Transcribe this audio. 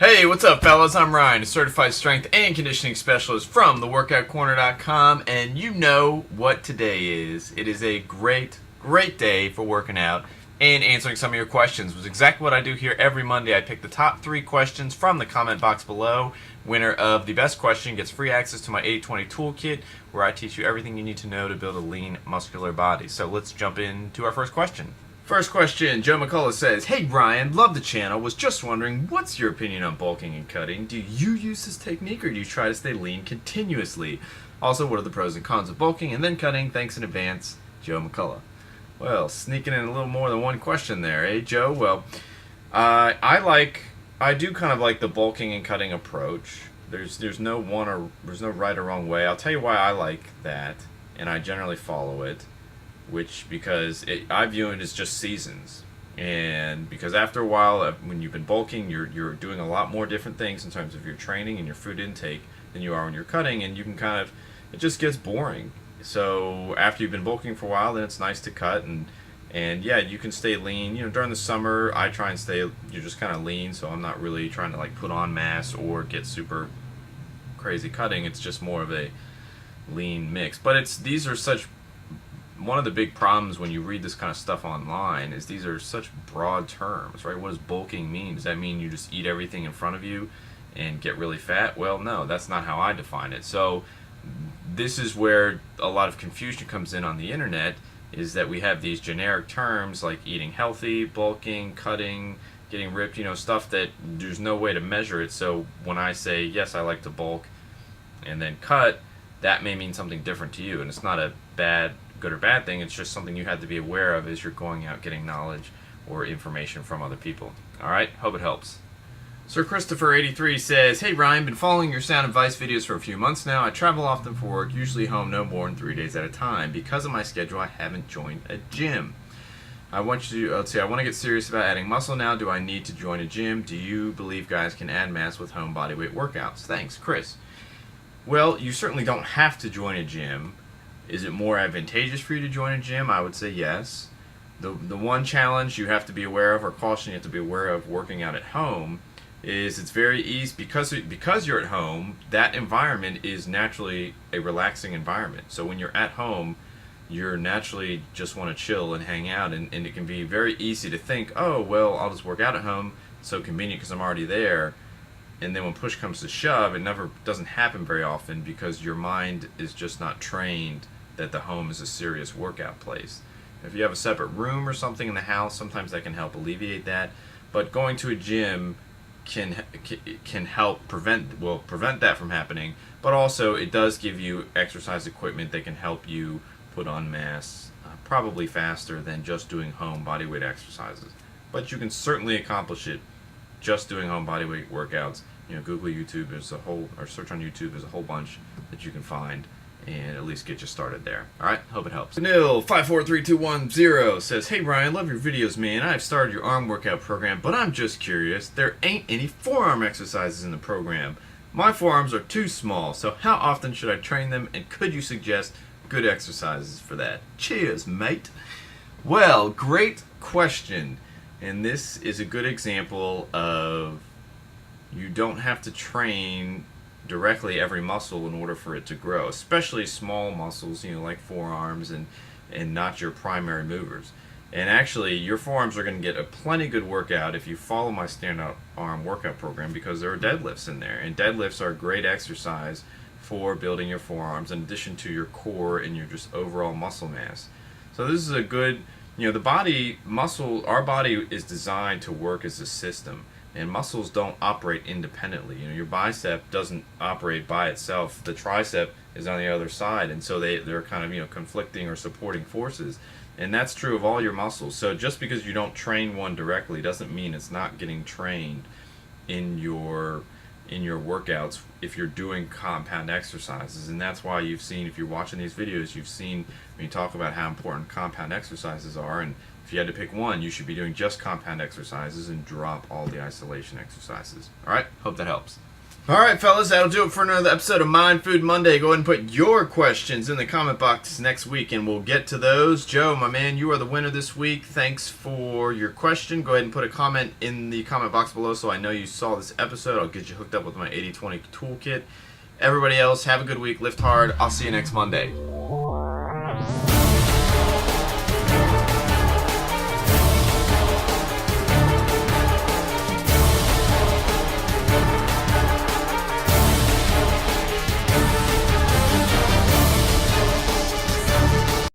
Hey, what's up, fellas? I'm Ryan, a certified strength and conditioning specialist from theworkoutcorner.com, and you know what today is. It is a great day for working out and answering some of your questions. It was exactly what I do here every Monday. I pick the top 3 questions from the comment box below. Winner of the best question gets free access to my 80/20 toolkit, where I teach you everything you need to know to build a lean, muscular body. So let's jump into our first question. First question, Joe McCullough says, "Hey Ryan, love the channel. Was just wondering, what's your opinion on bulking and cutting? Do you use this technique or do you try to stay lean continuously? Also, what are the pros and cons of bulking and then cutting? Thanks in advance, Joe McCullough." Well, sneaking in a little more than one question there, eh, Joe? Well, I do kind of like the bulking and cutting approach. There's no right or wrong way. I'll tell you why I like that, and I generally follow it. Because I view it as just seasons, and because after a while, when you've been bulking, you're doing a lot more different things in terms of your training and your food intake than you are when you're cutting, and you can it just gets boring. So after you've been bulking for a while, then it's nice to cut, and yeah, you can stay lean. During the summer, I try and stay. You're just kind of lean, so I'm not really trying to like put on mass or get super crazy cutting. It's just more of a lean mix. But these are such one of the big problems when you read this kind of stuff online is these are such broad terms, right? What does bulking mean? Does that mean you just eat everything in front of you and get really fat? Well, no, that's not how I define it. So this is where a lot of confusion comes in on the internet, is that we have these generic terms like eating healthy, bulking, cutting, getting ripped, stuff that there's no way to measure it. So when I say, yes, I like to bulk and then cut, that may mean something different to you, and it's not a good or bad thing. It's just something you have to be aware of as you're going out getting knowledge or information from other people. Alright, hope it helps. Sir Christopher 83 says, "Hey Ryan, been following your sound advice videos for a few months now. I travel often for work, usually home no more than 3 days at a time. Because of my schedule, I haven't joined a gym. I want to get serious about adding muscle now. Do I need to join a gym? Do you believe guys can add mass with home bodyweight workouts? Thanks, Chris." Well, you certainly don't have to join a gym. Is it more advantageous for you to join a gym? I would say yes. The one challenge you have to be aware of, or caution you have to be aware of working out at home, is it's very easy because you're at home. That environment is naturally a relaxing environment. So when you're at home, you're naturally just want to chill and hang out, and it can be very easy to think, oh well, I'll just work out at home. It's so convenient because I'm already there. And then when push comes to shove, it never doesn't happen very often because your mind is just not trained that the home is a serious workout place. If you have a separate room or something in the house, sometimes that can help alleviate that. But going to a gym can help prevent that from happening. But also, it does give you exercise equipment that can help you put on mass probably faster than just doing home bodyweight exercises. But you can certainly accomplish it just doing home bodyweight workouts. Google YouTube. Or search on YouTube. There's a whole bunch that you can find, and at least get you started there. Alright, hope it helps. Nil 543210 says, "Hey Ryan, love your videos, man. I've started your arm workout program, but I'm just curious. There ain't any forearm exercises in the program. My forearms are too small, so how often should I train them, and could you suggest good exercises for that? Cheers, mate." Well, great question. And this is a good example of you don't have to train directly every muscle in order for it to grow, especially small muscles, like forearms and not your primary movers. And actually, your forearms are going to get a plenty good workout if you follow my stand-up arm workout program, because there are deadlifts in there, and deadlifts are a great exercise for building your forearms in addition to your core and your just overall muscle mass. So this is a good, our body is designed to work as a system. And muscles don't operate independently. Your bicep doesn't operate by itself. The tricep is on the other side, and so they're kind of conflicting or supporting forces. And that's true of all your muscles. So just because you don't train one directly doesn't mean it's not getting trained in your workouts if you're doing compound exercises. And that's why you've seen, if you're watching these videos, you've seen me talk about how important compound exercises are, and if you had to pick one, you should be doing just compound exercises and drop all the isolation exercises. Alright, hope that helps. Alright, fellas, that'll do it for another episode of Mind Food Monday. Go ahead and put your questions in the comment box next week, and we'll get to those. Joe, my man, you are the winner this week. Thanks for your question. Go ahead and put a comment in the comment box below so I know you saw this episode. I'll get you hooked up with my 80-20 toolkit. Everybody else, have a good week. Lift hard. I'll see you next Monday.